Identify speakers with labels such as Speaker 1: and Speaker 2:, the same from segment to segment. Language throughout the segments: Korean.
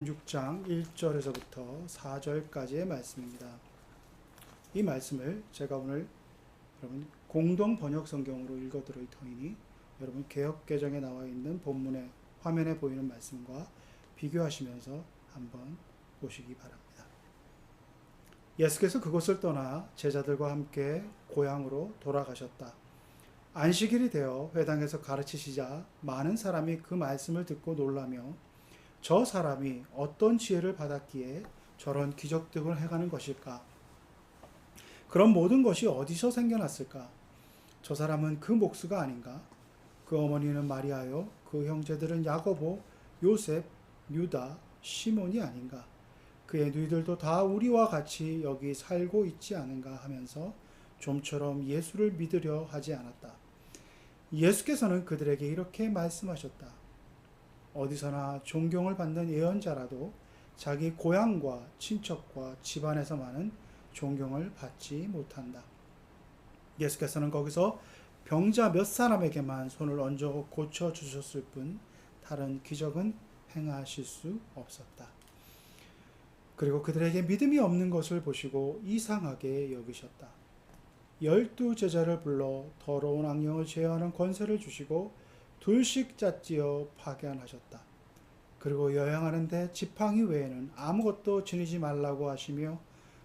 Speaker 1: 6장 1절에서부터 4절까지의 말씀입니다. 이 말씀을 제가 오늘 여러분 공동 번역 성경으로 읽어드릴 터이니 여러분 개역 개정에 나와 있는 본문의 화면에 보이는 말씀과 비교하시면서 한번 보시기 바랍니다. 예수께서 그곳을 떠나 제자들과 함께 고향으로 돌아가셨다. 안식일이 되어 회당에서 가르치시자 많은 사람이 그 말씀을 듣고 놀라며 저 사람이 어떤 지혜를 받았기에 저런 기적들을 행하는 것일까? 그런 모든 것이 어디서 생겨났을까? 저 사람은 그 목수가 아닌가? 그 어머니는 마리아요, 그 형제들은 야고보, 요셉, 유다, 시몬이 아닌가? 그의 누이들도 다 우리와 같이 여기 살고 있지 않은가 하면서 좀처럼 예수를 믿으려 하지 않았다. 예수께서는 그들에게 이렇게 말씀하셨다. 어디서나 존경을 받는 예언자라도 자기 고향과 친척과 집안에서만은 존경을 받지 못한다. 예수께서는 거기서 병자 몇 사람에게만 손을 얹어 고쳐주셨을 뿐 다른 기적은 행하실 수 없었다. 그리고 그들에게 믿음이 없는 것을 보시고 이상하게 여기셨다. 12 제자를 불러 더러운 악령을 제어하는 권세를 주시고 둘씩 짝지어 파견하셨다. 그리고 여행하는데 지팡이 외에는 아무것도 지니지 말라고 하시며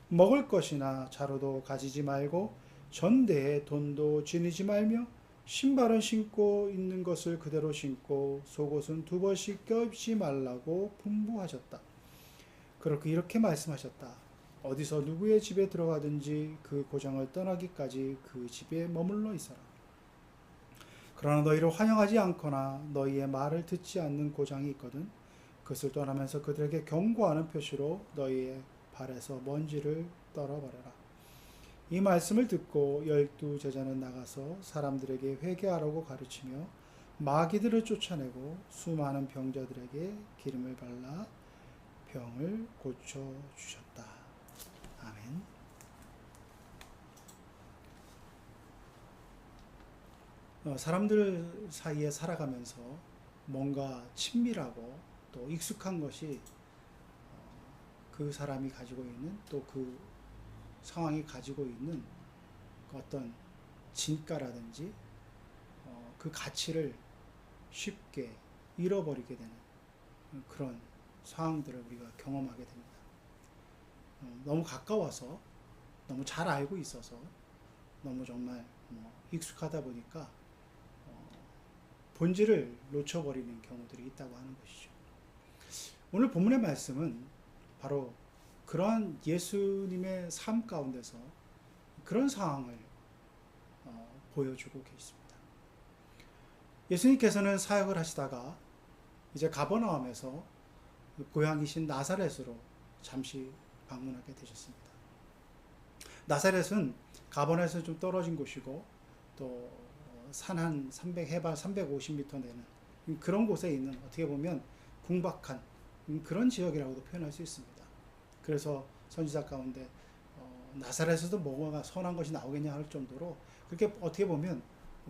Speaker 1: 먹을 것이나 자루도 가지지 말고 전대에 돈도 지니지 말며 신발은 신고 있는 것을 그대로 신고 속옷은 2벌씩 껴입지 말라고 분부하셨다. 그렇게 이렇게 말씀하셨다. 어디서 누구의 집에 들어가든지 그 고장을 떠나기까지 그 집에 머물러 있어라. 그러나 너희를 환영하지 않거나 너희의 말을 듣지 않는 고장이 있거든 그것을 떠나면서 그들에게 경고하는 표시로 너희의 발에서 먼지를 떨어버려라. 이 말씀을 듣고 12 제자는 나가서 사람들에게 회개하라고 가르치며 마귀들을 쫓아내고 수많은 병자들에게 기름을 발라 병을 고쳐주셨다. 아멘. 사람들 사이에 살아가면서 뭔가 친밀하고 또 익숙한 것이 그 사람이 가지고 있는 또 그 상황이 가지고 있는 어떤 진가라든지 그 가치를 쉽게 잃어버리게 되는 그런 상황들을 우리가 경험하게 됩니다. 너무 가까워서 너무 잘 알고 있어서 너무 정말 익숙하다 보니까 본질을 놓쳐버리는 경우들이 있다고 하는 것이죠. 오늘 본문의 말씀은 바로 그러한 예수님의 삶 가운데서 그런 상황을 보여주고 계십니다. 예수님께서는 사역을 하시다가 이제 가버나움에서 고향이신 나사렛으로 잠시 방문하게 되셨습니다. 나사렛은 가버나움에서 좀 떨어진 곳이고 또 산 한 300, 해발 350m 되는 그런 곳에 있는 어떻게 보면 궁박한 그런 지역이라고도 표현할 수 있습니다. 그래서 선지자 가운데 나사렛에서도 뭐가 선한 것이 나오겠냐 할 정도로 그렇게 어떻게 보면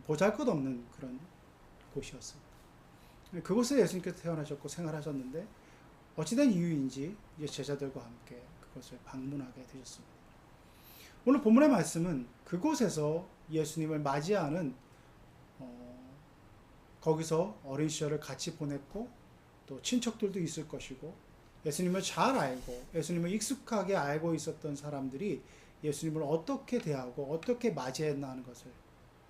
Speaker 1: 보잘것없는 그런 곳이었습니다. 그곳에 예수님께서 태어나셨고 생활하셨는데 어찌된 이유인지 이제 제자들과 함께 그것을 방문하게 되셨습니다. 오늘 본문의 말씀은 그곳에서 예수님을 맞이하는 거기서 어린 시절을 같이 보냈고 또 친척들도 있을 것이고 예수님을 잘 알고 예수님을 익숙하게 알고 있었던 사람들이 예수님을 어떻게 대하고 어떻게 맞이했나 하는 것을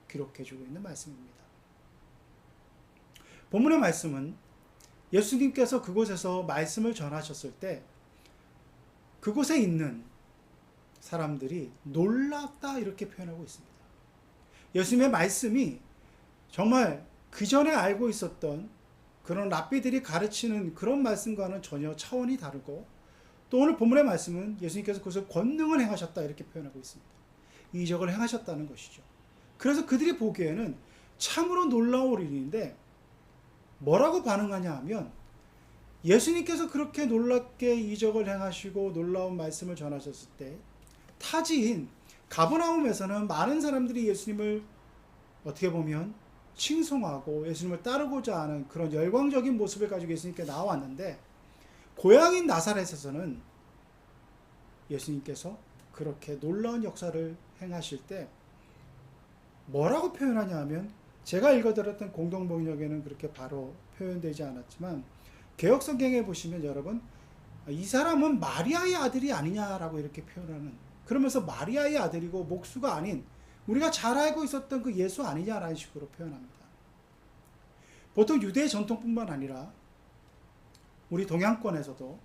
Speaker 1: 기록해주고 있는 말씀입니다. 본문의 말씀은 예수님께서 그곳에서 말씀을 전하셨을 때 그곳에 있는 사람들이 놀랍다 이렇게 표현하고 있습니다. 예수님의 말씀이 정말 그 전에 알고 있었던 그런 랍비들이 가르치는 그런 말씀과는 전혀 차원이 다르고 또 오늘 본문의 말씀은 예수님께서 그것을 권능을 행하셨다 이렇게 표현하고 있습니다. 이적을 행하셨다는 것이죠. 그래서 그들이 보기에는 참으로 놀라운 일인데 뭐라고 반응하냐 하면 예수님께서 그렇게 놀랍게 이적을 행하시고 놀라운 말씀을 전하셨을 때 타지인 가버나움에서는 많은 사람들이 예수님을 어떻게 보면 칭송하고 예수님을 따르고자 하는 그런 열광적인 모습을 가지고 예수님께 나왔는데 고향인 나사렛에서는 예수님께서 그렇게 놀라운 역사를 행하실 때 뭐라고 표현하냐 하면, 제가 읽어드렸던 공동번역에는 그렇게 바로 표현되지 않았지만 개역성경에 보시면 여러분, 이 사람은 마리아의 아들이 아니냐라고 이렇게 표현하는, 그러면서 마리아의 아들이고 목수가 아닌 우리가 잘 알고 있었던 그 예수 아니냐라는 식으로 표현합니다. 보통 유대의 전통뿐만 아니라 우리 동양권에서도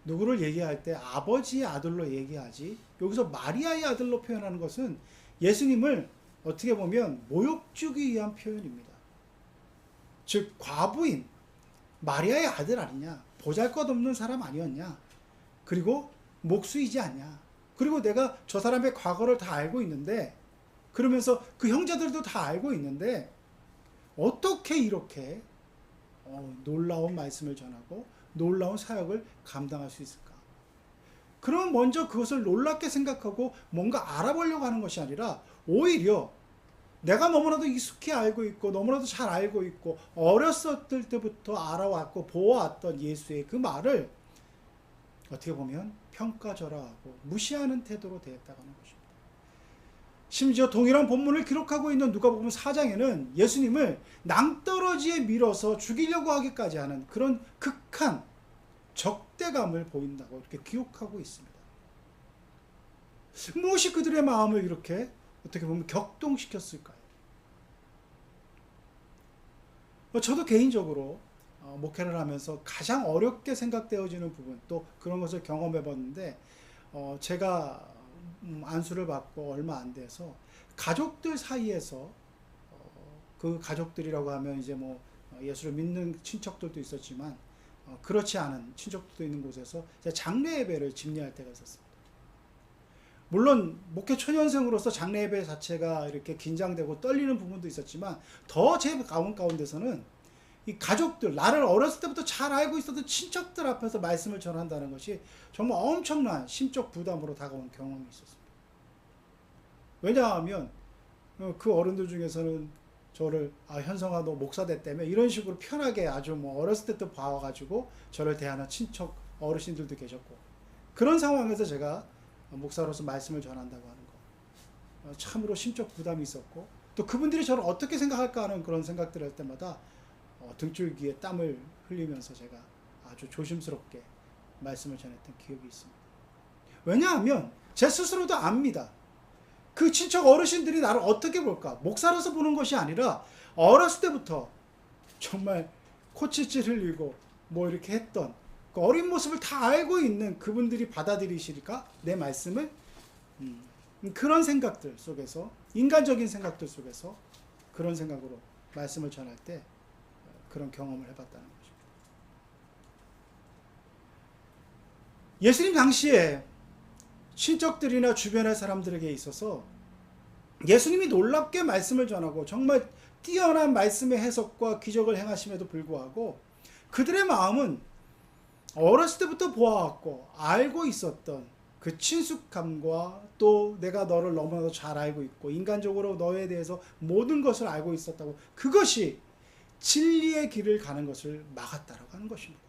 Speaker 1: 누구를 얘기할 때 아버지의 아들로 얘기하지, 여기서 마리아의 아들로 표현하는 것은 예수님을 어떻게 보면 모욕 주기 위한 표현입니다. 즉 과부인 마리아의 아들 아니냐, 보잘것없는 사람 아니었냐, 그리고 목수이지 않냐, 그리고 내가 저 사람의 과거를 다 알고 있는데, 그러면서 그 형제들도 다 알고 있는데 어떻게 이렇게 놀라운 말씀을 전하고 놀라운 사역을 감당할 수 있을까? 그럼 먼저 그것을 놀랍게 생각하고 뭔가 알아보려고 하는 것이 아니라, 오히려 내가 너무나도 익숙히 알고 있고 너무나도 잘 알고 있고 어렸을 때부터 알아왔고 보아왔던 예수의 그 말을 어떻게 보면 평가절하하고 무시하는 태도로 대했다고 하는 것입니다. 심지어 동일한 본문을 기록하고 있는 누가복음 4장에는 예수님을 낭떠러지에 밀어서 죽이려고 하기까지 하는 그런 극한 적대감을 보인다고 이렇게 기록하고 있습니다. 무엇이 그들의 마음을 이렇게 어떻게 보면 격동시켰을까요? 저도 개인적으로 목회를 하면서 가장 어렵게 생각되어지는 부분, 또 그런 것을 경험해 봤는데, 제가 안수를 받고 얼마 안 돼서 가족들 사이에서 그 가족들이라고 하면 이제 뭐 예수를 믿는 친척들도 있었지만 그렇지 않은 친척들도 있는 곳에서 장례 예배를 집례할 때가 있었습니다. 물론 목회 초년생으로서 장례 예배 자체가 이렇게 긴장되고 떨리는 부분도 있었지만, 더 제 가운데서는 이 가족들, 나를 어렸을 때부터 잘 알고 있었던 친척들 앞에서 말씀을 전한다는 것이 정말 엄청난 심적 부담으로 다가온 경험이 있었습니다. 왜냐하면 그 어른들 중에서는 저를 현성아 너 목사 됐다며 이런 식으로 편하게 아주 뭐 어렸을 때부터 봐와가지고 저를 대하는 친척 어르신들도 계셨고, 그런 상황에서 제가 목사로서 말씀을 전한다고 하는 거 참으로 심적 부담이 있었고, 또 그분들이 저를 어떻게 생각할까 하는 그런 생각들을 할 때마다 등줄기에 땀을 흘리면서 제가 아주 조심스럽게 말씀을 전했던 기억이 있습니다. 왜냐하면 제 스스로도 압니다. 그 친척 어르신들이 나를 어떻게 볼까? 목사로서 보는 것이 아니라 어렸을 때부터 정말 코치질 흘리고 뭐 이렇게 했던 그 어린 모습을 다 알고 있는 그분들이 받아들이실까? 내 말씀을? 그런 생각들 속에서, 인간적인 생각들 속에서 그런 생각으로 말씀을 전할 때 그런 경험을 해봤다는 것입니다. 예수님 당시에 친척들이나 주변의 사람들에게 있어서 예수님이 놀랍게 말씀을 전하고 정말 뛰어난 말씀의 해석과 기적을 행하심에도 불구하고 그들의 마음은 어렸을 때부터 보아왔고 알고 있었던 그 친숙함과, 또 내가 너를 너무나도 잘 알고 있고 인간적으로 너에 대해서 모든 것을 알고 있었다고, 그것이 진리의 길을 가는 것을 막았다라고 하는 것입니다.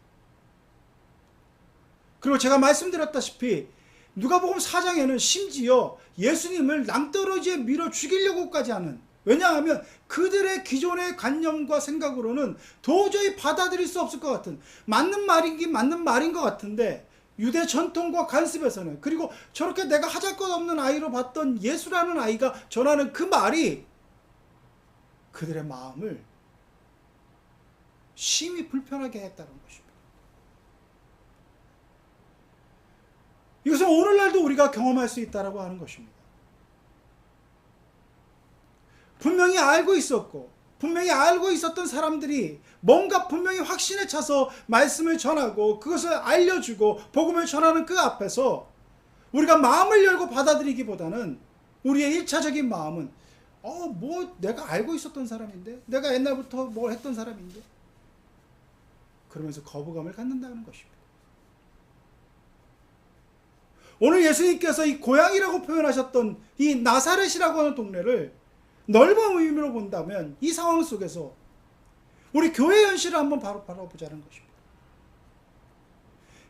Speaker 1: 그리고 제가 말씀드렸다시피 누가복음 4장에는 심지어 예수님을 낭떠러지에 밀어 죽이려고까지 하는, 왜냐하면 그들의 기존의 관념과 생각으로는 도저히 받아들일 수 없을 것 같은, 맞는 말이긴 맞는 말인 것 같은데 유대 전통과 관습에서는, 그리고 저렇게 내가 하잘것없는 아이로 봤던 예수라는 아이가 전하는 그 말이 그들의 마음을 심히 불편하게 했다는 것입니다. 이것은 오늘날도 우리가 경험할 수 있다고 하는 것입니다. 분명히 알고 있었고 분명히 알고 있었던 사람들이 뭔가 분명히 확신에 차서 말씀을 전하고 그것을 알려주고 복음을 전하는 그 앞에서 우리가 마음을 열고 받아들이기보다는 우리의 1차적인 마음은 뭐 내가 알고 있었던 사람인데, 내가 옛날부터 뭘 했던 사람인데, 그러면서 거부감을 갖는다는 것입니다. 오늘 예수님께서 이 고향이라고 표현하셨던 이 나사렛이라고 하는 동네를 넓은 의미로 본다면 이 상황 속에서 우리 교회 현실을 한번 바로 바라보자는 것입니다.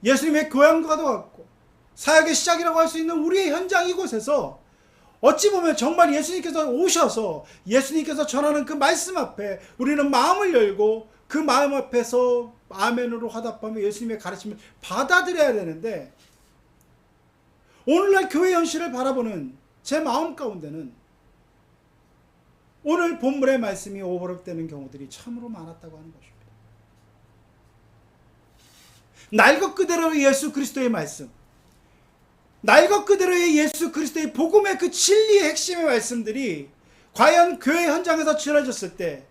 Speaker 1: 예수님의 교양과도 같고 사역의 시작이라고 할 수 있는 우리의 현장 이곳에서 어찌 보면 정말 예수님께서 오셔서 예수님께서 전하는 그 말씀 앞에 우리는 마음을 열고 그 마음 앞에서 아멘으로 화답하며 예수님의 가르침을 받아들여야 되는데, 오늘날 교회 현실을 바라보는 제 마음 가운데는 오늘 본문의 말씀이 오버랩되는 경우들이 참으로 많았다고 하는 것입니다. 날 것 그대로의 예수 그리스도의 말씀, 날 것 그대로의 예수 그리스도의 복음의 그 진리의 핵심의 말씀들이 과연 교회 현장에서 전해졌을 때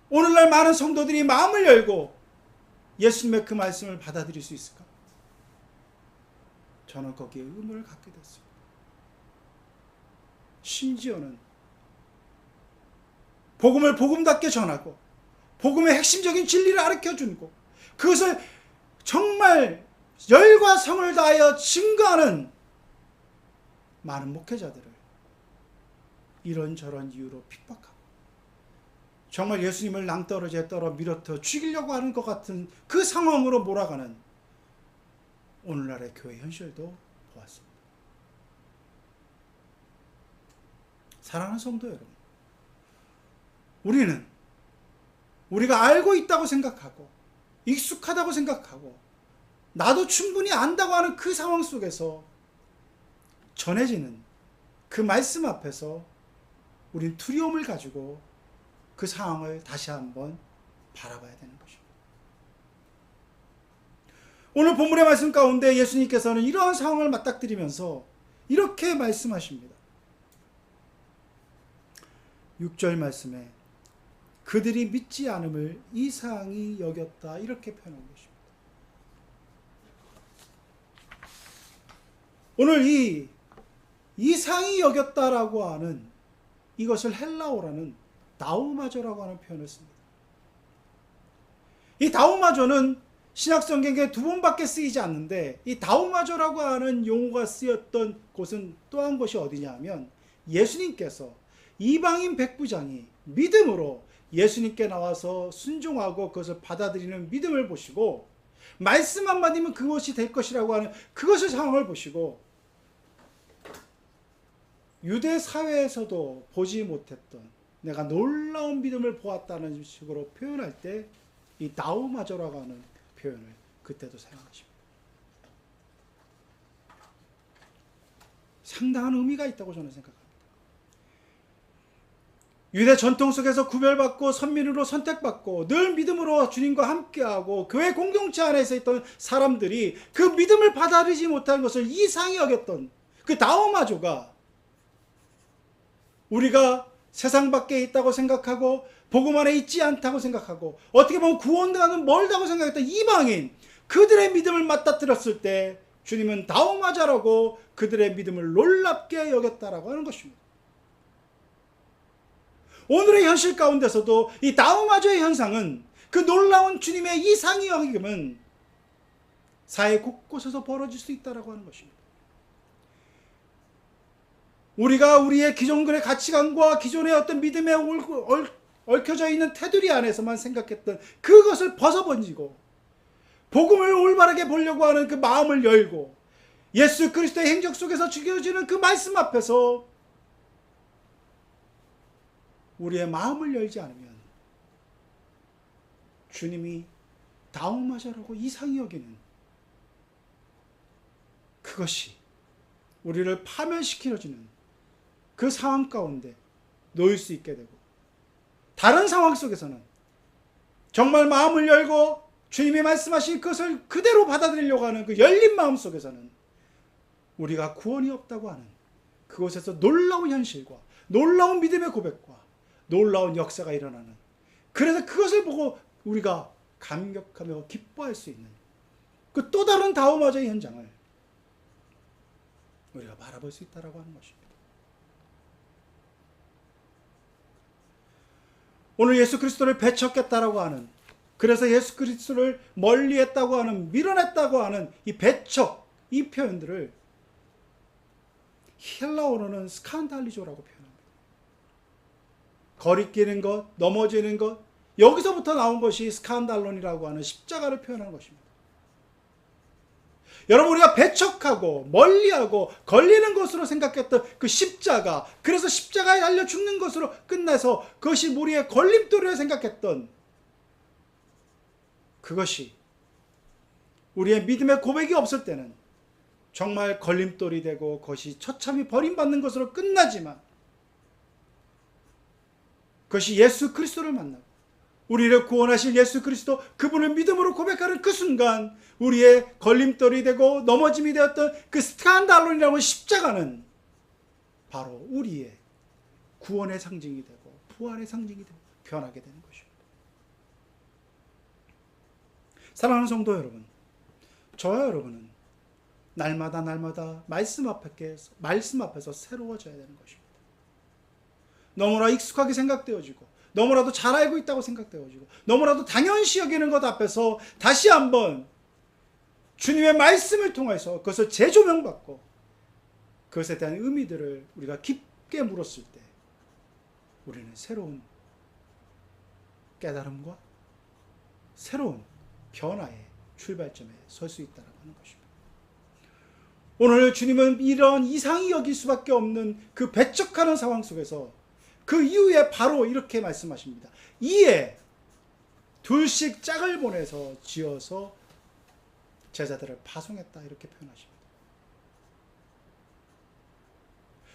Speaker 1: 오늘날 많은 성도들이 마음을 열고 예수님의 그 말씀을 받아들일 수 있을까? 저는 거기에 의문을 갖게 됐습니다. 심지어는 복음을 복음답게 전하고 복음의 핵심적인 진리를 가르쳐주고 그것을 정말 열과 성을 다하여 증거하는 많은 목회자들을 이런저런 이유로 핍박하고 정말 예수님을 낭떠러지에 떨어 밀어터 죽이려고 하는 것 같은 그 상황으로 몰아가는 오늘날의 교회 현실도 보았습니다. 사랑하는 성도 여러분, 우리가 알고 있다고 생각하고 익숙하다고 생각하고 나도 충분히 안다고 하는 그 상황 속에서 전해지는 그 말씀 앞에서 우린 두려움을 가지고 그 상황을 다시 한번 바라봐야 되는 것입니다. 오늘 본문의 말씀 가운데 예수님께서는 이러한 상황을 맞닥뜨리면서 이렇게 말씀하십니다. 6절 말씀에 그들이 믿지 않음을 이상히 여겼다, 이렇게 표현한 것입니다. 오늘 이 이상히 여겼다라고 하는 이것을 헬라어라는 다우마조라고 하는 표현을 씁니다. 이 다우마조는 신약성경에 2번밖에 쓰이지 않는데, 이 다우마조라고 하는 용어가 쓰였던 곳은 또 한 곳이 어디냐 하면 예수님께서 이방인 백부장이 믿음으로 예수님께 나와서 순종하고 그것을 받아들이는 믿음을 보시고 말씀 한마디면 그것이 될 것이라고 하는 그것의 상황을 보시고 유대 사회에서도 보지 못했던 내가 놀라운 믿음을 보았다는 식으로 표현할 때 이 다우마조라고 하는 표현을 그때도 사용하십니다. 상당한 의미가 있다고 저는 생각합니다. 유대 전통 속에서 구별받고 선민으로 선택받고 늘 믿음으로 주님과 함께하고 교회 공동체 안에서 있던 사람들이 그 믿음을 받아들이지 못한 것을 이상히 여겼던 그 다우마조가 우리가 세상 밖에 있다고 생각하고 복음 안에 있지 않다고 생각하고 어떻게 보면 구원과는 멀다고 생각했던 이방인, 그들의 믿음을 맞닥뜨렸을 때 주님은 다우마자라고 그들의 믿음을 놀랍게 여겼다라고 하는 것입니다. 오늘의 현실 가운데서도 이 다우마조의 현상은 그 놀라운 주님의 이상히 여김은 사회 곳곳에서 벌어질 수 있다라고 하는 것입니다. 우리가 우리의 기존의 가치관과 기존의 어떤 믿음에 얽혀져 있는 테두리 안에서만 생각했던 그것을 벗어번지고 복음을 올바르게 보려고 하는 그 마음을 열고 예수 그리스도의 행적 속에서 죽여지는 그 말씀 앞에서 우리의 마음을 열지 않으면 주님이 다우마자라고 이상히 여기는 그것이 우리를 파멸시켜주는 그 상황 가운데 놓일 수 있게 되고, 다른 상황 속에서는 정말 마음을 열고 주님이 말씀하신 그것을 그대로 받아들이려고 하는 그 열린 마음 속에서는 우리가 구원이 없다고 하는 그곳에서 놀라운 현실과 놀라운 믿음의 고백과 놀라운 역사가 일어나는, 그래서 그것을 보고 우리가 감격하며 기뻐할 수 있는 그 또 다른 다우마자의 현장을 우리가 바라볼 수 있다고 하는 것입니다. 오늘 예수 그리스도를 배척했다라고 하는, 그래서 예수 그리스도를 멀리했다고 하는, 밀어냈다고 하는 이 배척, 이 표현들을 헬라어로는 스칸달리조라고 표현합니다. 거리끼는 것, 넘어지는 것, 여기서부터 나온 것이 스칸달론이라고 하는 십자가를 표현하는 것입니다. 여러분, 우리가 배척하고 멀리하고 걸리는 것으로 생각했던 그 십자가, 그래서 십자가에 달려 죽는 것으로 끝나서 그것이 우리의 걸림돌이라 생각했던 그것이 우리의 믿음의 고백이 없을 때는 정말 걸림돌이 되고 그것이 처참히 버림받는 것으로 끝나지만, 그것이 예수 그리스도를 만나고 우리를 구원하실 예수 그리스도, 그분을 믿음으로 고백하는 그 순간 우리의 걸림돌이 되고 넘어짐이 되었던 그 스칸달론이라고 십자가는 바로 우리의 구원의 상징이 되고 부활의 상징이 되고 변하게 되는 것입니다. 사랑하는 성도 여러분, 저와 여러분은 날마다 말씀 앞에서 새로워져야 되는 것입니다. 너무나 익숙하게 생각되어지고 너무나도 잘 알고 있다고 생각되어지고 너무나도 당연시 여기는 것 앞에서 다시 한번 주님의 말씀을 통해서 그것을 재조명받고 그것에 대한 의미들을 우리가 깊게 물었을 때 우리는 새로운 깨달음과 새로운 변화의 출발점에 설 수 있다는 것입니다. 오늘 주님은 이런 이상히 여길 수밖에 없는 그 배척하는 상황 속에서 그 이후에 바로 이렇게 말씀하십니다. 이에 둘씩 짝을 보내서 지어서 제자들을 파송했다, 이렇게 표현하십니다.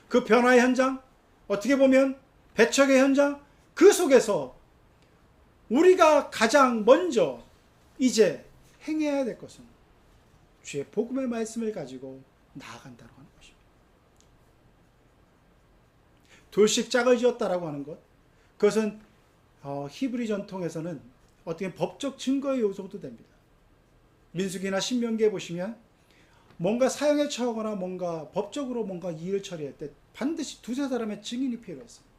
Speaker 1: 그 변화의 현장, 어떻게 보면 배척의 현장, 그 속에서 우리가 가장 먼저 이제 행해야 될 것은 주의 복음의 말씀을 가지고 나아간다고 하는 것입니다. 둘씩 짝을 지었다라고 하는 것, 그것은 히브리 전통에서는 어떻게 법적 증거의 요소도 됩니다. 민수기나 신명기에 보시면 뭔가 사형에 처하거나 뭔가 법적으로 뭔가 일을 처리할 때 반드시 두세 사람의 증인이 필요했습니다.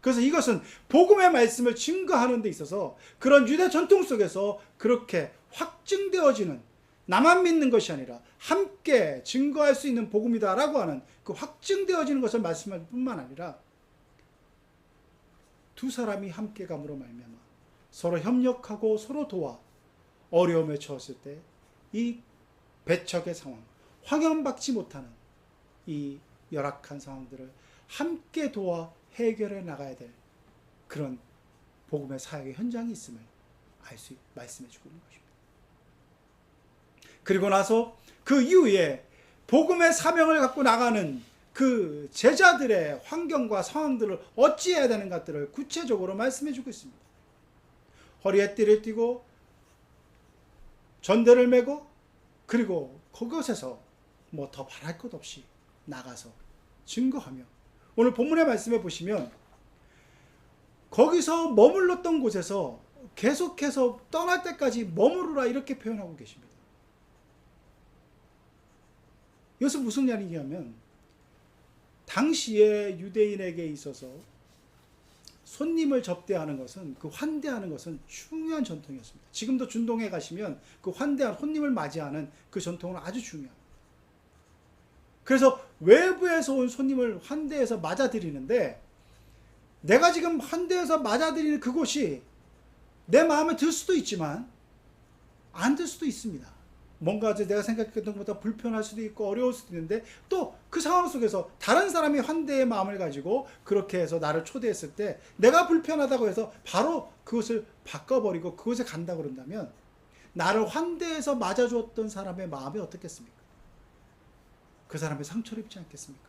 Speaker 1: 그래서 이것은 복음의 말씀을 증거하는 데 있어서 그런 유대 전통 속에서 그렇게 확증되어지는, 나만 믿는 것이 아니라 함께 증거할 수 있는 복음이다라고 하는 그 확증되어지는 것을 말씀할 뿐만 아니라 두 사람이 함께 감으로 말미암아 서로 협력하고 서로 도와 어려움에 처했을 때 이 배척의 상황, 황연받지 못하는 이 열악한 상황들을 함께 도와 해결해 나가야 될 그런 복음의 사역의 현장이 있음을 말씀해 주고 있는 것입니다. 그리고 나서 그 이후에 복음의 사명을 갖고 나가는 그 제자들의 환경과 상황들을 어찌해야 되는 것들을 구체적으로 말씀해 주고 있습니다. 허리에 띠를 띠고 전대를 메고 그리고 그것에서 뭐 더 바랄 것 없이 나가서 증거하며, 오늘 본문의 말씀에 보시면 거기서 머물렀던 곳에서 계속해서 떠날 때까지 머무르라 이렇게 표현하고 계십니다. 이것은 무슨 이야기냐면 당시에 유대인에게 있어서 손님을 접대하는 것은, 그 환대하는 것은 중요한 전통이었습니다. 지금도 중동에 가시면 그 환대하는, 손님을 맞이하는 그 전통은 아주 중요합니다. 그래서 외부에서 온 손님을 환대해서 맞아들이는데, 내가 지금 환대해서 맞아들이는 그곳이 내 마음에 들 수도 있지만 안 들 수도 있습니다. 뭔가 내가 생각했던 것보다 불편할 수도 있고 어려울 수도 있는데, 또 그 상황 속에서 다른 사람이 환대의 마음을 가지고 그렇게 해서 나를 초대했을 때 내가 불편하다고 해서 바로 그것을 바꿔버리고 그곳에 간다고 그런다면 나를 환대해서 맞아주었던 사람의 마음이 어떻겠습니까? 그 사람의 상처를 입지 않겠습니까?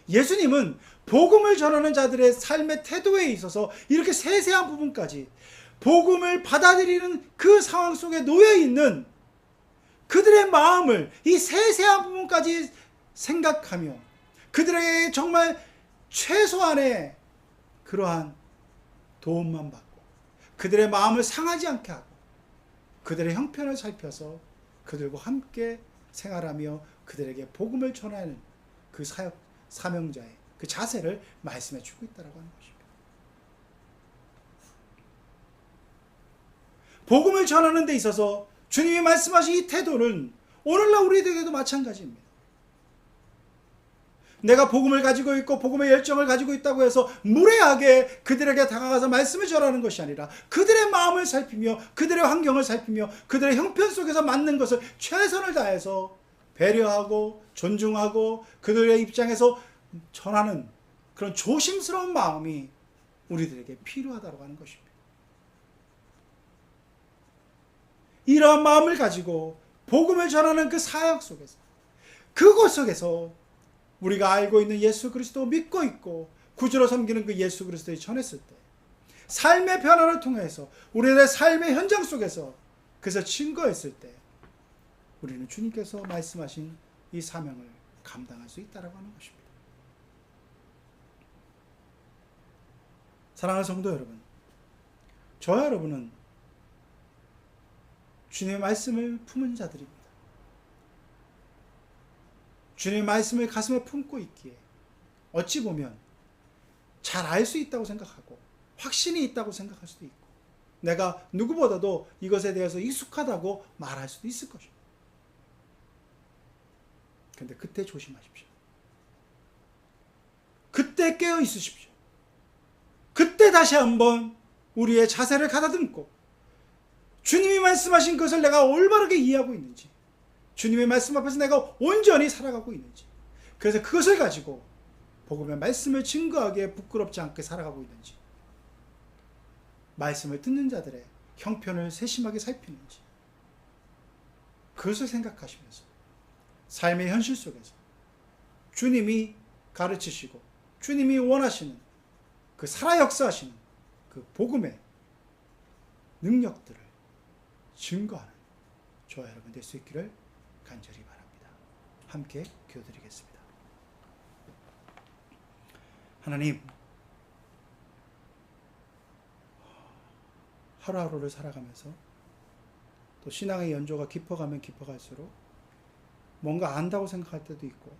Speaker 1: 예수님은 복음을 전하는 자들의 삶의 태도에 있어서 이렇게 세세한 부분까지, 복음을 받아들이는 그 상황 속에 놓여있는 그들의 마음을 이 세세한 부분까지 생각하며 그들에게 정말 최소한의 그러한 도움만 받고 그들의 마음을 상하지 않게 하고 그들의 형편을 살펴서 그들과 함께 생활하며 그들에게 복음을 전하는 그 사명자의 그 자세를 말씀해 주고 있다고 하는 것입니다. 복음을 전하는 데 있어서 주님이 말씀하신 이 태도는 오늘날 우리에게도 마찬가지입니다. 내가 복음을 가지고 있고 복음의 열정을 가지고 있다고 해서 무례하게 그들에게 다가가서 말씀을 전하는 것이 아니라 그들의 마음을 살피며 그들의 환경을 살피며 그들의 형편 속에서 맞는 것을 최선을 다해서 배려하고 존중하고 그들의 입장에서 전하는 그런 조심스러운 마음이 우리들에게 필요하다고 하는 것입니다. 이러한 마음을 가지고 복음을 전하는 그 사역 속에서 그곳 속에서 우리가 알고 있는 예수 그리스도 믿고 있고 구주로 섬기는 그 예수 그리스도를 전했을 때 삶의 변화를 통해서 우리의 삶의 현장 속에서 그래서 증거했을 때 우리는 주님께서 말씀하신 이 사명을 감당할 수 있다고 하는 것입니다. 사랑하는 성도 여러분, 저와 여러분은 주님의 말씀을 품은 자들입니다. 주님의 말씀을 가슴에 품고 있기에 어찌 보면 잘 알 수 있다고 생각하고 확신이 있다고 생각할 수도 있고 내가 누구보다도 이것에 대해서 익숙하다고 말할 수도 있을 것입니다. 그런데 그때 조심하십시오. 그때 깨어 있으십시오. 그때 다시 한번 우리의 자세를 가다듬고 주님이 말씀하신 것을 내가 올바르게 이해하고 있는지 주님의 말씀 앞에서 내가 온전히 살아가고 있는지 그래서 그것을 가지고 복음의 말씀을 증거하기에 부끄럽지 않게 살아가고 있는지 말씀을 듣는 자들의 형편을 세심하게 살피는지 그것을 생각하시면서 삶의 현실 속에서 주님이 가르치시고 주님이 원하시는 그 살아 역사하시는 그 복음의 능력들을 증거하는 저와 여러분 될 수 있기를 간절히 바랍니다. 함께 기도드리겠습니다. 하나님, 하루하루를 살아가면서 또 신앙의 연조가 깊어가면 깊어갈수록 뭔가 안다고 생각할 때도 있고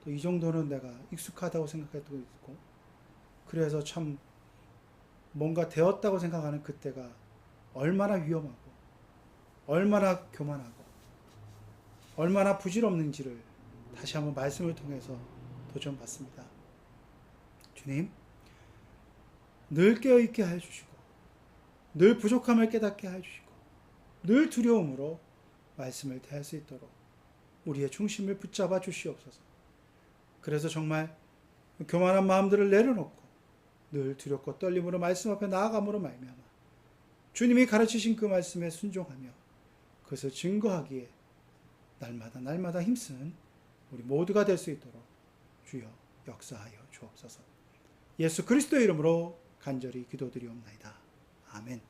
Speaker 1: 또 이 정도는 내가 익숙하다고 생각할 때도 있고 그래서 참 뭔가 되었다고 생각하는 그때가 얼마나 위험하고 얼마나 교만하고 얼마나 부질없는지를 다시 한번 말씀을 통해서 도전받습니다. 주님, 늘 깨어있게 해주시고 늘 부족함을 깨닫게 해주시고 늘 두려움으로 말씀을 대할 수 있도록 우리의 중심을 붙잡아 주시옵소서. 그래서 정말 교만한 마음들을 내려놓고 늘 두렵고 떨림으로 말씀 앞에 나아감으로 말미암아 주님이 가르치신 그 말씀에 순종하며 그것을 증거하기에 날마다 힘쓰는 우리 모두가 될 수 있도록 주여 역사하여 주옵소서. 예수 그리스도의 이름으로 간절히 기도드리옵나이다. 아멘.